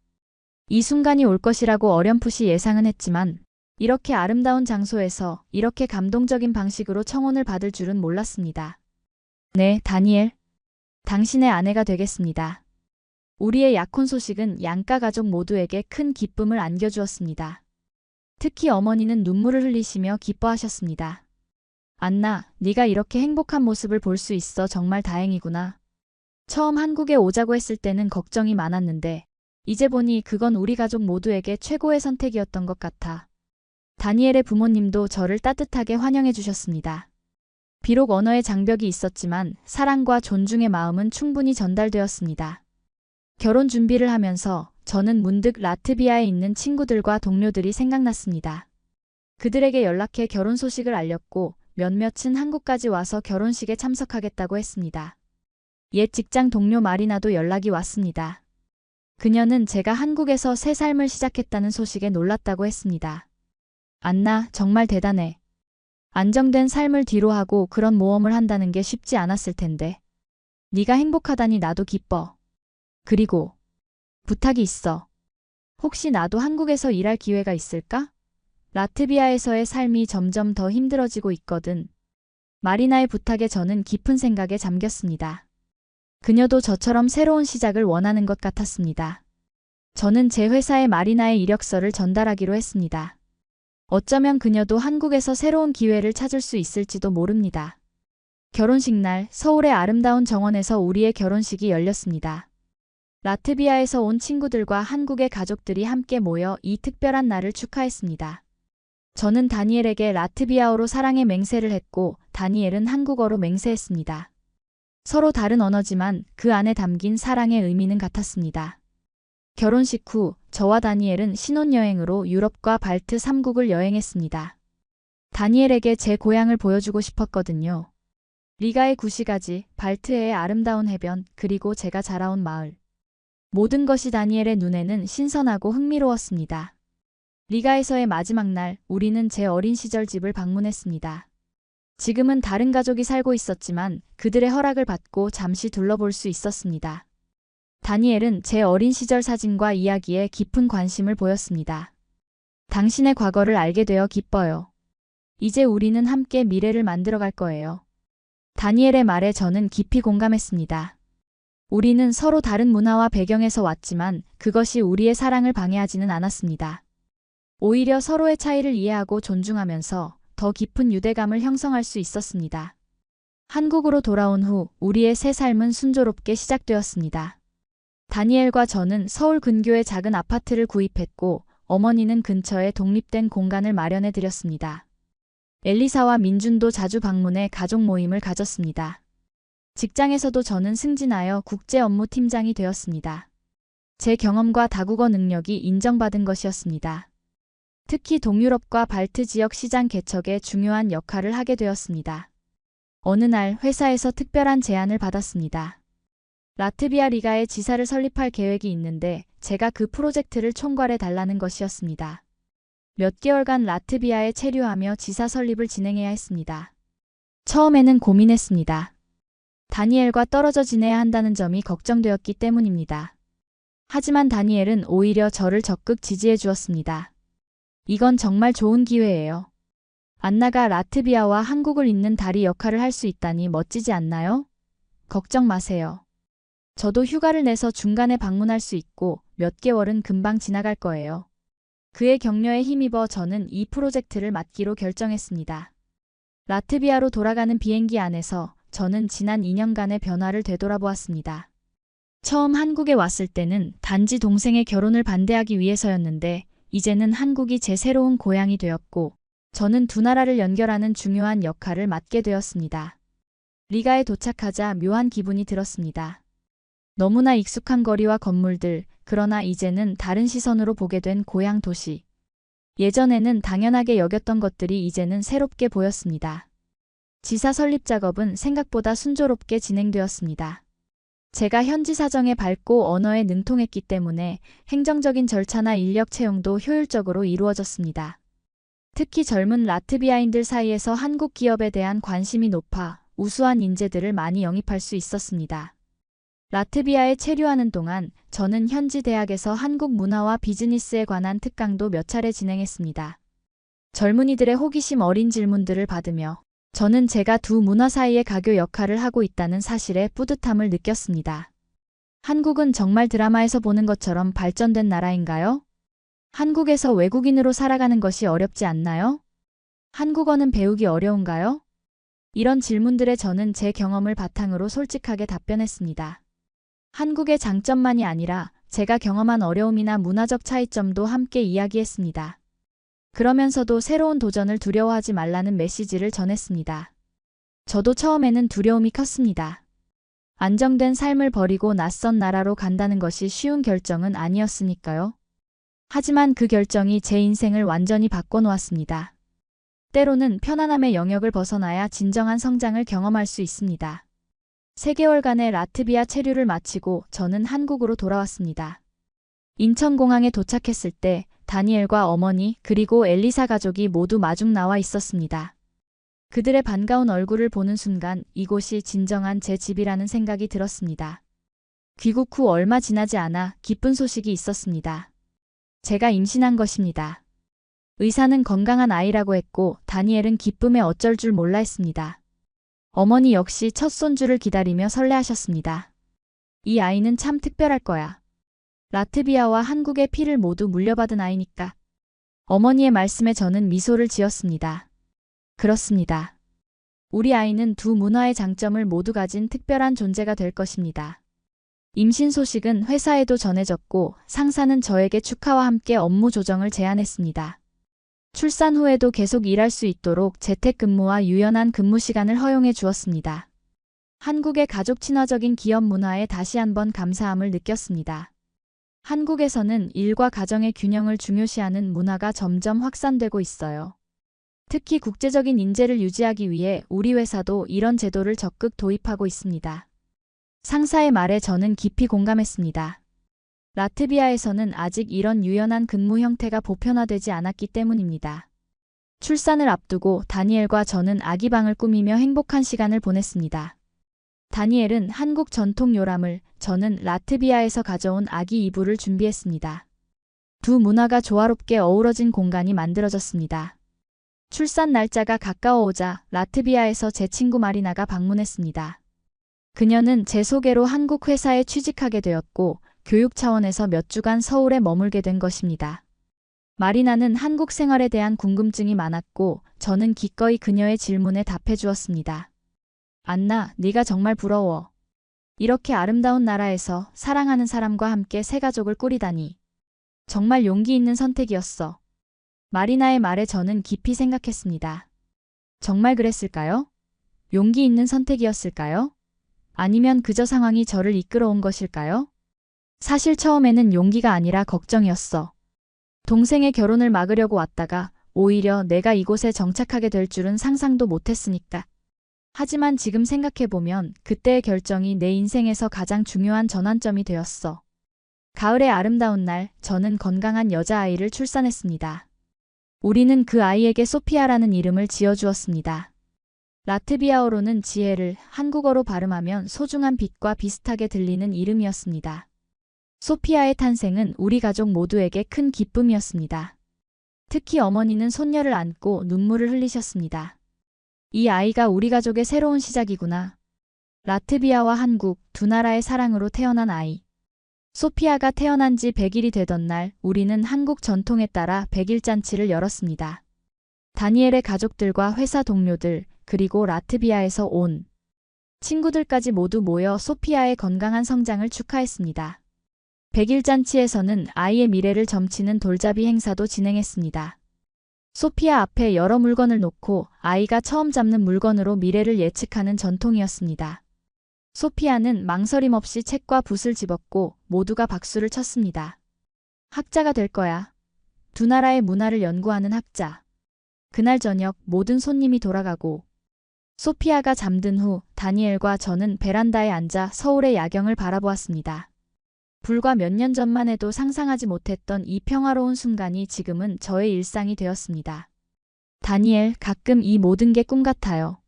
이 순간이 올 것이라고 어렴풋이 예상은 했지만 이렇게 아름다운 장소에서 이렇게 감동적인 방식으로 청혼을 받을 줄은 몰랐습니다. 네, 다니엘. 당신의 아내가 되겠습니다. 우리의 약혼 소식은 양가 가족 모두에게 큰 기쁨을 안겨주었습니다. 특히 어머니는 눈물을 흘리시며 기뻐하셨습니다. 안나, 네가 이렇게 행복한 모습을 볼 수 있어 정말 다행이구나. 처음 한국에 오자고 했을 때는 걱정이 많았는데 이제 보니 그건 우리 가족 모두에게 최고의 선택이었던 것 같아. 다니엘의 부모님도 저를 따뜻하게 환영해 주셨습니다. 비록 언어의 장벽이 있었지만 사랑과 존중의 마음은 충분히 전달되었습니다. 결혼 준비를 하면서 저는 문득 라트비아에 있는 친구들과 동료들이 생각났습니다. 그들에게 연락해 결혼 소식을 알렸고 몇몇은 한국까지 와서 결혼식에 참석하겠다고 했습니다. 옛 직장 동료 마리나도 연락이 왔습니다. 그녀는 제가 한국에서 새 삶을 시작했다는 소식에 놀랐다고 했습니다. 안나, 정말 대단해. 안정된 삶을 뒤로하고 그런 모험을 한다는 게 쉽지 않았을 텐데. 네가 행복하다니 나도 기뻐. 그리고 부탁이 있어. 혹시 나도 한국에서 일할 기회가 있을까? 라트비아에서의 삶이 점점 더 힘들어지고 있거든. 마리나의 부탁에 저는 깊은 생각에 잠겼습니다. 그녀도 저처럼 새로운 시작을 원하는 것 같았습니다. 저는 제 회사에 마리나의 이력서를 전달하기로 했습니다. 어쩌면 그녀도 한국에서 새로운 기회를 찾을 수 있을지도 모릅니다. 결혼식 날 서울의 아름다운 정원에서 우리의 결혼식이 열렸습니다. 라트비아에서 온 친구들과 한국의 가족들이 함께 모여 이 특별한 날을 축하했습니다. 저는 다니엘에게 라트비아어로 사랑의 맹세를 했고 다니엘은 한국어로 맹세했습니다. 서로 다른 언어지만 그 안에 담긴 사랑의 의미는 같았습니다. 결혼식 후 저와 다니엘은 신혼여행으로 유럽과 발트 3국을 여행했습니다. 다니엘에게 제 고향을 보여주고 싶었거든요. 리가의 구시가지, 발트해의 아름다운 해변, 그리고 제가 자라온 마을. 모든 것이 다니엘의 눈에는 신선하고 흥미로웠습니다. 리가에서의 마지막 날, 우리는 제 어린 시절 집을 방문했습니다. 지금은 다른 가족이 살고 있었지만 그들의 허락을 받고 잠시 둘러볼 수 있었습니다. 다니엘은 제 어린 시절 사진과 이야기에 깊은 관심을 보였습니다. 당신의 과거를 알게 되어 기뻐요. 이제 우리는 함께 미래를 만들어갈 거예요. 다니엘의 말에 저는 깊이 공감했습니다. 우리는 서로 다른 문화와 배경에서 왔지만 그것이 우리의 사랑을 방해하지는 않았습니다. 오히려 서로의 차이를 이해하고 존중하면서 더 깊은 유대감을 형성할 수 있었습니다. 한국으로 돌아온 후 우리의 새 삶은 순조롭게 시작되었습니다. 다니엘과 저는 서울 근교의 작은 아파트를 구입했고 어머니는 근처에 독립된 공간을 마련해 드렸습니다. 엘리사와 민준도 자주 방문해 가족 모임을 가졌습니다. 직장에서도 저는 승진하여 국제 업무 팀장이 되었습니다. 제 경험과 다국어 능력이 인정받은 것이었습니다. 특히 동유럽과 발트 지역 시장 개척에 중요한 역할을 하게 되었습니다. 어느 날 회사에서 특별한 제안을 받았습니다. 라트비아 리가에 지사를 설립할 계획이 있는데 제가 그 프로젝트를 총괄해 달라는 것이었습니다. 몇 개월간 라트비아에 체류하며 지사 설립을 진행해야 했습니다. 처음에는 고민했습니다. 다니엘과 떨어져 지내야 한다는 점이 걱정되었기 때문입니다. 하지만 다니엘은 오히려 저를 적극 지지해 주었습니다. 이건 정말 좋은 기회예요. 안나가 라트비아와 한국을 잇는 다리 역할을 할 수 있다니 멋지지 않나요? 걱정 마세요. 저도 휴가를 내서 중간에 방문할 수 있고 몇 개월은 금방 지나갈 거예요. 그의 격려에 힘입어 저는 이 프로젝트를 맡기로 결정했습니다. 라트비아로 돌아가는 비행기 안에서 저는 지난 2년간의 변화를 되돌아보았습니다. 처음 한국에 왔을 때는 단지 동생의 결혼을 반대하기 위해서였는데 이제는 한국이 제 새로운 고향이 되었고 저는 두 나라를 연결하는 중요한 역할을 맡게 되었습니다. 리가에 도착하자 묘한 기분이 들었습니다. 너무나 익숙한 거리와 건물들, 그러나 이제는 다른 시선으로 보게 된 고향 도시. 예전에는 당연하게 여겼던 것들이 이제는 새롭게 보였습니다. 지사 설립 작업은 생각보다 순조롭게 진행되었습니다. 제가 현지 사정에 밝고 언어에 능통했기 때문에 행정적인 절차나 인력 채용도 효율적으로 이루어졌습니다. 특히 젊은 라트비아인들 사이에서 한국 기업에 대한 관심이 높아 우수한 인재들을 많이 영입할 수 있었습니다. 라트비아에 체류하는 동안 저는 현지 대학에서 한국 문화와 비즈니스에 관한 특강도 몇 차례 진행했습니다. 젊은이들의 호기심 어린 질문들을 받으며 저는 제가 두 문화 사이의 가교 역할을 하고 있다는 사실에 뿌듯함을 느꼈습니다. 한국은 정말 드라마에서 보는 것처럼 발전된 나라인가요? 한국에서 외국인으로 살아가는 것이 어렵지 않나요? 한국어는 배우기 어려운가요? 이런 질문들에 저는 제 경험을 바탕으로 솔직하게 답변했습니다. 한국의 장점만이 아니라 제가 경험한 어려움이나 문화적 차이점도 함께 이야기했습니다. 그러면서도 새로운 도전을 두려워하지 말라는 메시지를 전했습니다. 저도 처음에는 두려움이 컸습니다. 안정된 삶을 버리고 낯선 나라로 간다는 것이 쉬운 결정은 아니었으니까요. 하지만 그 결정이 제 인생을 완전히 바꿔놓았습니다. 때로는 편안함의 영역을 벗어나야 진정한 성장을 경험할 수 있습니다. 3개월간의 라트비아 체류를 마치고 저는 한국으로 돌아왔습니다. 인천공항에 도착했을 때 다니엘과 어머니 그리고 엘리사 가족이 모두 마중 나와 있었습니다. 그들의 반가운 얼굴을 보는 순간 이곳이 진정한 제 집이라는 생각이 들었습니다. 귀국 후 얼마 지나지 않아 기쁜 소식이 있었습니다. 제가 임신한 것입니다. 의사는 건강한 아이라고 했고 다니엘은 기쁨에 어쩔 줄 몰라 했습니다. 어머니 역시 첫 손주를 기다리며 설레하셨습니다. 이 아이는 참 특별할 거야. 라트비아와 한국의 피를 모두 물려받은 아이니까. 어머니의 말씀에 저는 미소를 지었습니다. 그렇습니다. 우리 아이는 두 문화의 장점을 모두 가진 특별한 존재가 될 것입니다. 임신 소식은 회사에도 전해졌고 상사는 저에게 축하와 함께 업무 조정을 제안했습니다. 출산 후에도 계속 일할 수 있도록 재택근무와 유연한 근무 시간을 허용해 주었습니다. 한국의 가족 친화적인 기업 문화에 다시 한번 감사함을 느꼈습니다. 한국에서는 일과 가정의 균형을 중요시하는 문화가 점점 확산되고 있어요. 특히 국제적인 인재를 유지하기 위해 우리 회사도 이런 제도를 적극 도입하고 있습니다. 상사의 말에 저는 깊이 공감했습니다. 라트비아에서는 아직 이런 유연한 근무 형태가 보편화되지 않았기 때문입니다. 출산을 앞두고 다니엘과 저는 아기방을 꾸미며 행복한 시간을 보냈습니다. 다니엘은 한국 전통 요람을, 저는 라트비아에서 가져온 아기 이불을 준비했습니다. 두 문화가 조화롭게 어우러진 공간이 만들어졌습니다. 출산 날짜가 가까워오자 라트비아에서 제 친구 마리나가 방문했습니다. 그녀는 제 소개로 한국 회사에 취직하게 되었고 교육 차원에서 몇 주간 서울에 머물게 된 것입니다. 마리나는 한국 생활에 대한 궁금증이 많았고 저는 기꺼이 그녀의 질문에 답해 주었습니다. 안나, 네가 정말 부러워. 이렇게 아름다운 나라에서 사랑하는 사람과 함께 새 가족을 꾸리다니. 정말 용기 있는 선택이었어. 마리나의 말에 저는 깊이 생각했습니다. 정말 그랬을까요? 용기 있는 선택이었을까요? 아니면 그저 상황이 저를 이끌어온 것일까요? 사실 처음에는 용기가 아니라 걱정이었어. 동생의 결혼을 막으려고 왔다가 오히려 내가 이곳에 정착하게 될 줄은 상상도 못했으니까. 하지만 지금 생각해보면 그때의 결정이 내 인생에서 가장 중요한 전환점이 되었어. 가을의 아름다운 날, 저는 건강한 여자아이를 출산했습니다. 우리는 그 아이에게 소피아라는 이름을 지어주었습니다. 라트비아어로는 지혜를, 한국어로 발음하면 소중한 빛과 비슷하게 들리는 이름이었습니다. 소피아의 탄생은 우리 가족 모두에게 큰 기쁨이었습니다. 특히 어머니는 손녀를 안고 눈물을 흘리셨습니다. 이 아이가 우리 가족의 새로운 시작이구나. 라트비아와 한국 두 나라의 사랑으로 태어난 아이. 소피아가 태어난 지 100일이 되던 날 우리는 한국 전통에 따라 100일 잔치를 열었습니다. 다니엘의 가족들과 회사 동료들 그리고 라트비아에서 온 친구들까지 모두 모여 소피아의 건강한 성장을 축하했습니다. 100일 잔치에서는 아이의 미래를 점치는 돌잡이 행사도 진행했습니다. 소피아 앞에 여러 물건을 놓고 아이가 처음 잡는 물건으로 미래를 예측하는 전통이었습니다. 소피아는 망설임 없이 책과 붓을 집었고 모두가 박수를 쳤습니다. 학자가 될 거야. 두 나라의 문화를 연구하는 학자. 그날 저녁 모든 손님이 돌아가고 소피아가 잠든 후 다니엘과 저는 베란다에 앉아 서울의 야경을 바라보았습니다. 불과 몇 년 전만 해도 상상하지 못했던 이 평화로운 순간이 지금은 저의 일상이 되었습니다. 다니엘, 가끔 이 모든 게 꿈 같아요.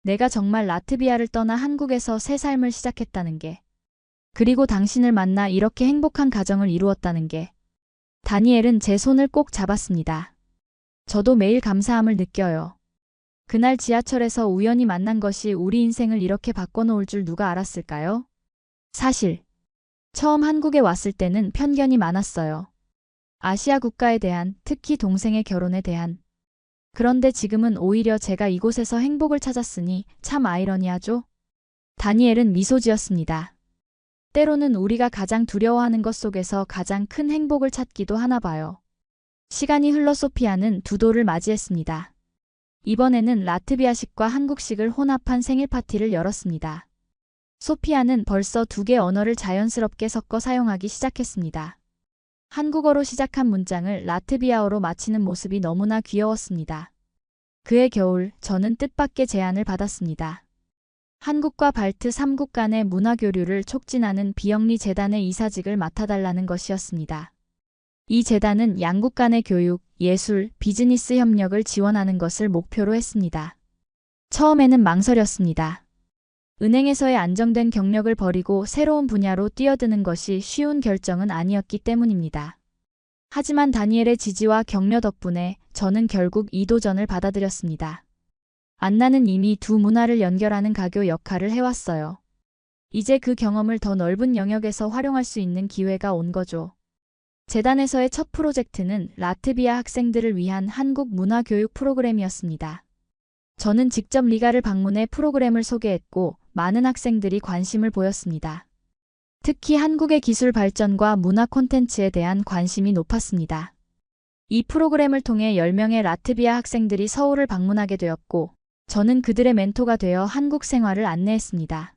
내가 정말 라트비아를 떠나 한국에서 새 삶을 시작했다는 게. 그리고 당신을 만나 이렇게 행복한 가정을 이루었다는 게. 다니엘은 제 손을 꼭 잡았습니다. 저도 매일 감사함을 느껴요. 그날 지하철에서 우연히 만난 것이 우리 인생을 이렇게 바꿔놓을 줄 누가 알았을까요? 사실 처음 한국에 왔을 때는 편견이 많았어요. 아시아 국가에 대한, 특히 동생의 결혼에 대한. 그런데 지금은 오히려 제가 이곳에서 행복을 찾았으니 참 아이러니하죠? 다니엘은 미소 지었습니다. 때로는 우리가 가장 두려워하는 것 속에서 가장 큰 행복을 찾기도 하나 봐요. 시간이 흘러 소피아는 두 돌을 맞이했습니다. 이번에는 라트비아식과 한국식을 혼합한 생일 파티를 열었습니다. 소피아는 벌써 두 개 언어를 자연스럽게 섞어 사용하기 시작했습니다. 한국어로 시작한 문장을 라트비아어로 마치는 모습이 너무나 귀여웠습니다. 그해 겨울 저는 뜻밖의 제안을 받았습니다. 한국과 발트 3국 간의 문화교류를 촉진하는 비영리 재단의 이사직을 맡아달라는 것이었습니다. 이 재단은 양국 간의 교육, 예술, 비즈니스 협력을 지원하는 것을 목표로 했습니다. 처음에는 망설였습니다. 은행에서의 안정된 경력을 버리고 새로운 분야로 뛰어드는 것이 쉬운 결정은 아니었기 때문입니다. 하지만 다니엘의 지지와 격려 덕분에 저는 결국 이 도전을 받아들였습니다. 안나는 이미 두 문화를 연결하는 가교 역할을 해왔어요. 이제 그 경험을 더 넓은 영역에서 활용할 수 있는 기회가 온 거죠. 재단에서의 첫 프로젝트는 라트비아 학생들을 위한 한국 문화 교육 프로그램이었습니다. 저는 직접 리가를 방문해 프로그램을 소개했고 많은 학생들이 관심을 보였습니다. 특히 한국의 기술 발전과 문화 콘텐츠에 대한 관심이 높았습니다. 이 프로그램을 통해 10명의 라트비아 학생들이 서울을 방문하게 되었고 저는 그들의 멘토가 되어 한국 생활을 안내했습니다.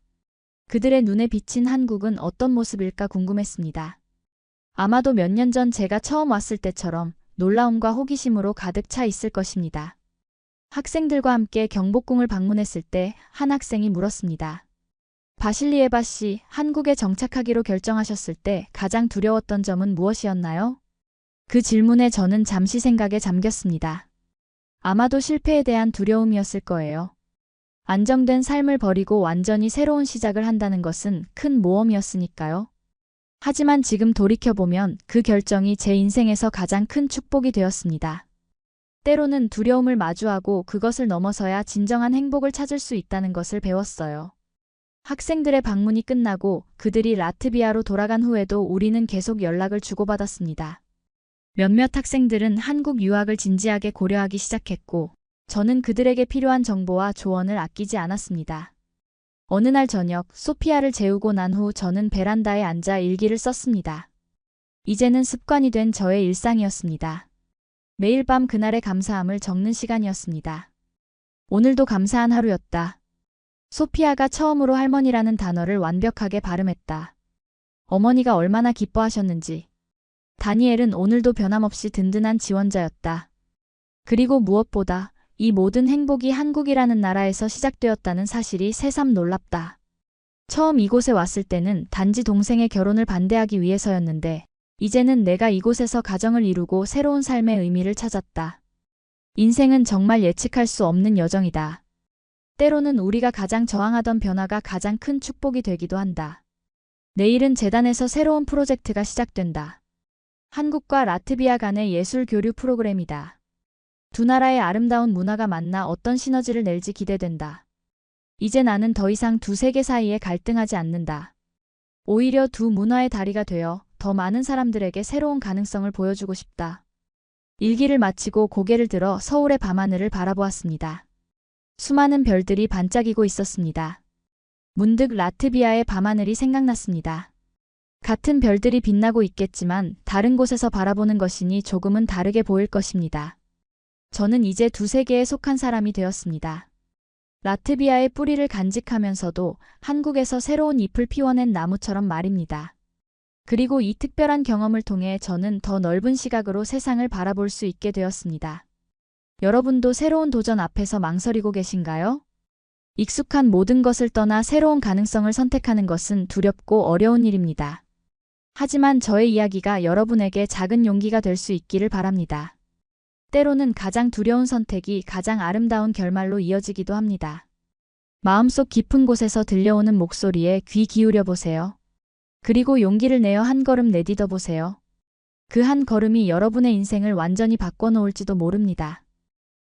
그들의 눈에 비친 한국은 어떤 모습일까 궁금했습니다. 아마도 몇 년 전 제가 처음 왔을 때처럼 놀라움과 호기심으로 가득 차 있을 것입니다. 학생들과 함께 경복궁을 방문했을 때 한 학생이 물었습니다. 바실리에바 씨, 한국에 정착하기로 결정하셨을 때 가장 두려웠던 점은 무엇이었나요? 그 질문에 저는 잠시 생각에 잠겼습니다. 아마도 실패에 대한 두려움이었을 거예요. 안정된 삶을 버리고 완전히 새로운 시작을 한다는 것은 큰 모험이었으니까요. 하지만 지금 돌이켜보면 그 결정이 제 인생에서 가장 큰 축복이 되었습니다. 때로는 두려움을 마주하고 그것을 넘어서야 진정한 행복을 찾을 수 있다는 것을 배웠어요. 학생들의 방문이 끝나고 그들이 라트비아로 돌아간 후에도 우리는 계속 연락을 주고받았습니다. 몇몇 학생들은 한국 유학을 진지하게 고려하기 시작했고 저는 그들에게 필요한 정보와 조언을 아끼지 않았습니다. 어느 날 저녁 소피아를 재우고 난 후 저는 베란다에 앉아 일기를 썼습니다. 이제는 습관이 된 저의 일상이었습니다. 매일 밤 그날의 감사함을 적는 시간이었습니다. 오늘도 감사한 하루였다. 소피아가 처음으로 할머니라는 단어를 완벽하게 발음했다. 어머니가 얼마나 기뻐하셨는지. 다니엘은 오늘도 변함없이 든든한 지원자였다. 그리고 무엇보다 이 모든 행복이 한국이라는 나라에서 시작되었다는 사실이 새삼 놀랍다. 처음 이곳에 왔을 때는 단지 동생의 결혼을 반대하기 위해서였는데 이제는 내가 이곳에서 가정을 이루고 새로운 삶의 의미를 찾았다. 인생은 정말 예측할 수 없는 여정이다. 때로는 우리가 가장 저항하던 변화가 가장 큰 축복이 되기도 한다. 내일은 재단에서 새로운 프로젝트가 시작된다. 한국과 라트비아 간의 예술 교류 프로그램이다. 두 나라의 아름다운 문화가 만나 어떤 시너지를 낼지 기대된다. 이제 나는 더 이상 두 세계 사이에 갈등하지 않는다. 오히려 두 문화의 다리가 되어 더 많은 사람들에게 새로운 가능성을 보여주고 싶다. 일기를 마치고 고개를 들어 서울의 밤하늘을 바라보았습니다. 수많은 별들이 반짝이고 있었습니다. 문득 라트비아의 밤하늘이 생각났습니다. 같은 별들이 빛나고 있겠지만 다른 곳에서 바라보는 것이니 조금은 다르게 보일 것입니다. 저는 이제 두 세계에 속한 사람이 되었습니다. 라트비아의 뿌리를 간직하면서도 한국에서 새로운 잎을 피워낸 나무처럼 말입니다. 그리고 이 특별한 경험을 통해 저는 더 넓은 시각으로 세상을 바라볼 수 있게 되었습니다. 여러분도 새로운 도전 앞에서 망설이고 계신가요? 익숙한 모든 것을 떠나 새로운 가능성을 선택하는 것은 두렵고 어려운 일입니다. 하지만 저의 이야기가 여러분에게 작은 용기가 될 수 있기를 바랍니다. 때로는 가장 두려운 선택이 가장 아름다운 결말로 이어지기도 합니다. 마음속 깊은 곳에서 들려오는 목소리에 귀 기울여 보세요. 그리고 용기를 내어 한 걸음 내딛어 보세요. 그 한 걸음이 여러분의 인생을 완전히 바꿔놓을지도 모릅니다.